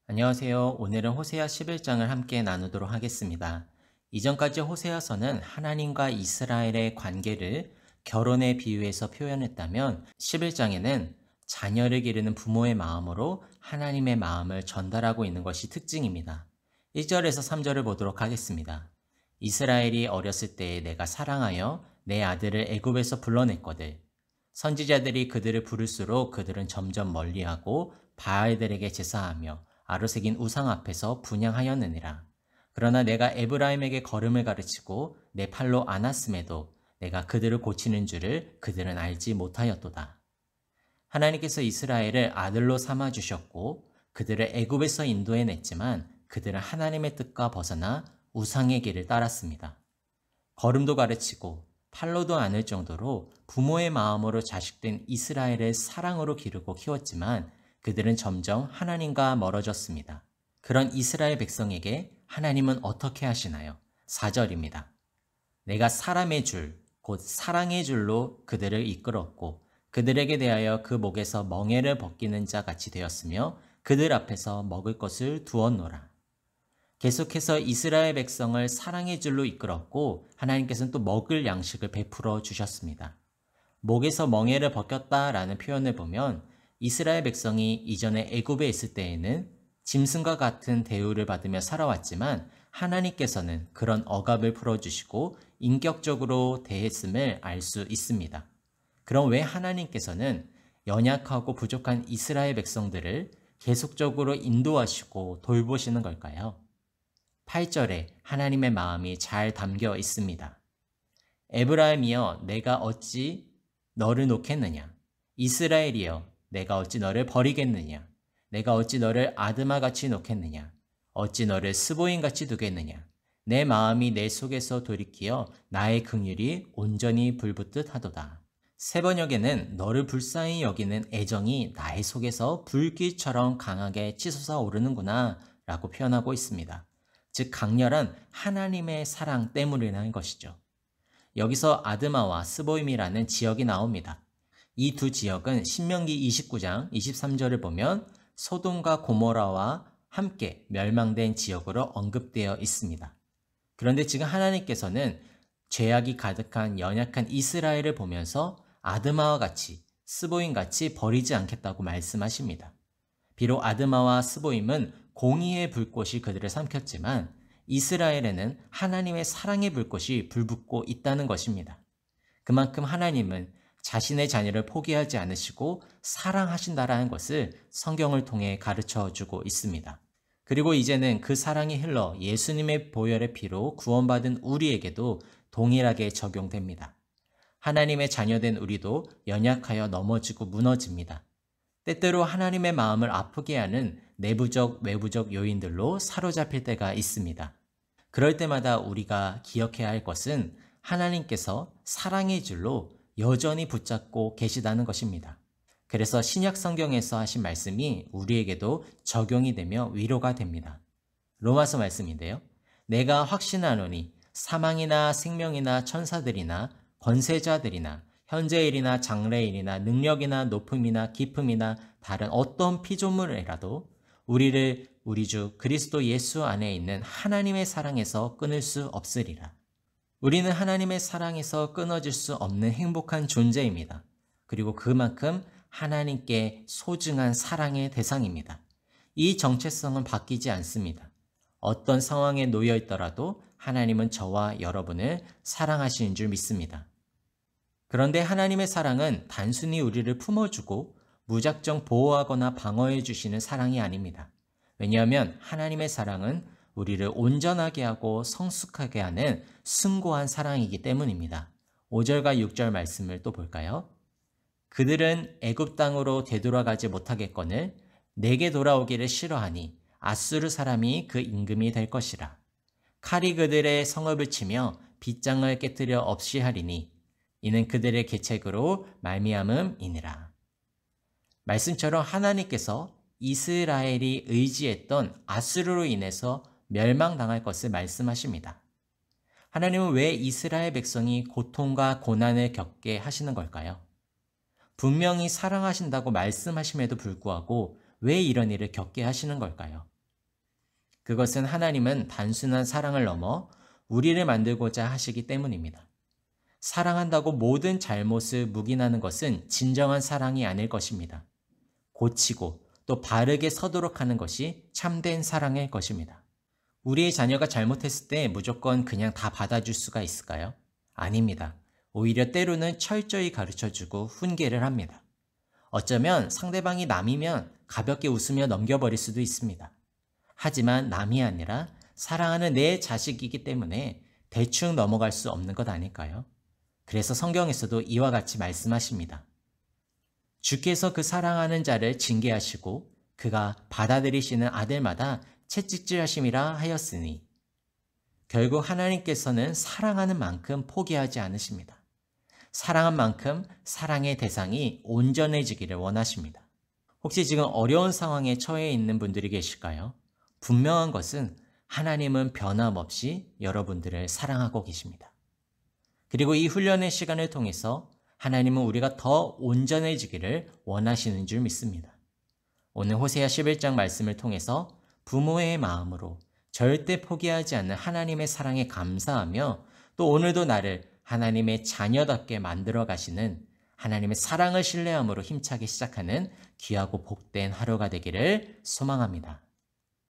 안녕하세요. 오늘은 호세아 11장을 함께 나누도록 하겠습니다. 이전까지 호세아서는 하나님과 이스라엘의 관계를 결혼에 비유해서 표현했다면 11장에는 자녀를 기르는 부모의 마음으로 하나님의 마음을 전달하고 있는 것이 특징입니다. 1절에서 3절을 보도록 하겠습니다. 이스라엘이 어렸을 때에 내가 사랑하여 내 아들을 애굽에서 불러냈거늘. 선지자들이 그들을 부를수록 그들은 점점 멀리하고 바알들에게 제사하며 아로새긴 우상 앞에서 분향하였느니라. 그러나 내가 에브라임에게 걸음을 가르치고 내 팔로 안았음에도 내가 그들을 고치는 줄을 그들은 알지 못하였도다. 하나님께서 이스라엘을 아들로 삼아 주셨고 그들을 애굽에서 인도해냈지만 그들은 하나님의 뜻과 벗어나 우상의 길을 따랐습니다. 걸음도 가르치고 팔로도 안을 정도로 부모의 마음으로 자식된 이스라엘을 사랑으로 기르고 키웠지만 그들은 점점 하나님과 멀어졌습니다. 그런 이스라엘 백성에게 하나님은 어떻게 하시나요? 4절입니다. 내가 사람의 줄, 곧 사랑의 줄로 그들을 이끌었고 그들에게 대하여 그 목에서 멍에를 벗기는 자 같이 되었으며 그들 앞에서 먹을 것을 두었노라. 계속해서 이스라엘 백성을 사랑의 줄로 이끌었고 하나님께서는 또 먹을 양식을 베풀어 주셨습니다. 목에서 멍에를 벗겼다라는 표현을 보면 이스라엘 백성이 이전에 애굽에 있을 때에는 짐승과 같은 대우를 받으며 살아왔지만 하나님께서는 그런 억압을 풀어주시고 인격적으로 대했음을 알 수 있습니다. 그럼 왜 하나님께서는 연약하고 부족한 이스라엘 백성들을 계속적으로 인도하시고 돌보시는 걸까요? 8절에 하나님의 마음이 잘 담겨 있습니다. 에브라임이여 내가 어찌 너를 놓겠느냐? 이스라엘이여 내가 어찌 너를 버리겠느냐? 내가 어찌 너를 아드마같이 놓겠느냐? 어찌 너를 스보임같이 두겠느냐? 내 마음이 내 속에서 돌이키어 나의 긍휼이 온전히 불붙듯 하도다. 세 번역에는 너를 불쌍히 여기는 애정이 나의 속에서 불길처럼 강하게 치솟아 오르는구나 라고 표현하고 있습니다. 즉 강렬한 하나님의 사랑 때문이라는 것이죠. 여기서 아드마와 스보임이라는 지역이 나옵니다. 이 두 지역은 신명기 29장 23절을 보면 소돔과 고모라와 함께 멸망된 지역으로 언급되어 있습니다. 그런데 지금 하나님께서는 죄악이 가득한 연약한 이스라엘을 보면서 아드마와 같이 스보임같이 버리지 않겠다고 말씀하십니다. 비록 아드마와 스보임은 공의의 불꽃이 그들을 삼켰지만 이스라엘에는 하나님의 사랑의 불꽃이 불붙고 있다는 것입니다. 그만큼 하나님은 자신의 자녀를 포기하지 않으시고 사랑하신다라는 것을 성경을 통해 가르쳐 주고 있습니다. 그리고 이제는 그 사랑이 흘러 예수님의 보혈의 피로 구원받은 우리에게도 동일하게 적용됩니다. 하나님의 자녀된 우리도 연약하여 넘어지고 무너집니다. 때때로 하나님의 마음을 아프게 하는 내부적, 외부적 요인들로 사로잡힐 때가 있습니다. 그럴 때마다 우리가 기억해야 할 것은 하나님께서 사랑의 줄로 여전히 붙잡고 계시다는 것입니다. 그래서 신약 성경에서 하신 말씀이 우리에게도 적용이 되며 위로가 됩니다. 로마서 말씀인데요. 내가 확신하노니 사망이나 생명이나 천사들이나 권세자들이나 현재일이나 장래일이나 능력이나 높음이나 깊음이나 다른 어떤 피조물이라도 우리를 우리 주 그리스도 예수 안에 있는 하나님의 사랑에서 끊을 수 없으리라. 우리는 하나님의 사랑에서 끊어질 수 없는 행복한 존재입니다. 그리고 그만큼 하나님께 소중한 사랑의 대상입니다. 이 정체성은 바뀌지 않습니다. 어떤 상황에 놓여 있더라도 하나님은 저와 여러분을 사랑하시는 줄 믿습니다. 그런데 하나님의 사랑은 단순히 우리를 품어주고 무작정 보호하거나 방어해 주시는 사랑이 아닙니다. 왜냐하면 하나님의 사랑은 우리를 온전하게 하고 성숙하게 하는 숭고한 사랑이기 때문입니다. 5절과 6절 말씀을 또 볼까요? 그들은 애굽 땅으로 되돌아가지 못하겠거늘 내게 돌아오기를 싫어하니 아수르 사람이 그 임금이 될 것이라. 칼이 그들의 성읍을 치며 빗장을 깨뜨려 없이 하리니 이는 그들의 계책으로 말미암음이니라. 말씀처럼 하나님께서 이스라엘이 의지했던 아수르로 인해서 멸망당할 것을 말씀하십니다. 하나님은 왜 이스라엘 백성이 고통과 고난을 겪게 하시는 걸까요? 분명히 사랑하신다고 말씀하심에도 불구하고 왜 이런 일을 겪게 하시는 걸까요? 그것은 하나님은 단순한 사랑을 넘어 우리를 만들고자 하시기 때문입니다. 사랑한다고 모든 잘못을 묵인하는 것은 진정한 사랑이 아닐 것입니다. 고치고 또 바르게 서도록 하는 것이 참된 사랑일 것입니다. 우리의 자녀가 잘못했을 때 무조건 그냥 다 받아줄 수가 있을까요? 아닙니다. 오히려 때로는 철저히 가르쳐주고 훈계를 합니다. 어쩌면 상대방이 남이면 가볍게 웃으며 넘겨버릴 수도 있습니다. 하지만 남이 아니라 사랑하는 내 자식이기 때문에 대충 넘어갈 수 없는 것 아닐까요? 그래서 성경에서도 이와 같이 말씀하십니다. 주께서 그 사랑하는 자를 징계하시고 그가 받아들이시는 아들마다 채찍질하심이라 하였으니 결국 하나님께서는 사랑하는 만큼 포기하지 않으십니다. 사랑한 만큼 사랑의 대상이 온전해지기를 원하십니다. 혹시 지금 어려운 상황에 처해 있는 분들이 계실까요? 분명한 것은 하나님은 변함없이 여러분들을 사랑하고 계십니다. 그리고 이 훈련의 시간을 통해서 하나님은 우리가 더 온전해지기를 원하시는 줄 믿습니다. 오늘 호세아 11장 말씀을 통해서 부모의 마음으로 절대 포기하지 않는 하나님의 사랑에 감사하며 또 오늘도 나를 하나님의 자녀답게 만들어 가시는 하나님의 사랑을 신뢰함으로 힘차게 시작하는 귀하고 복된 하루가 되기를 소망합니다.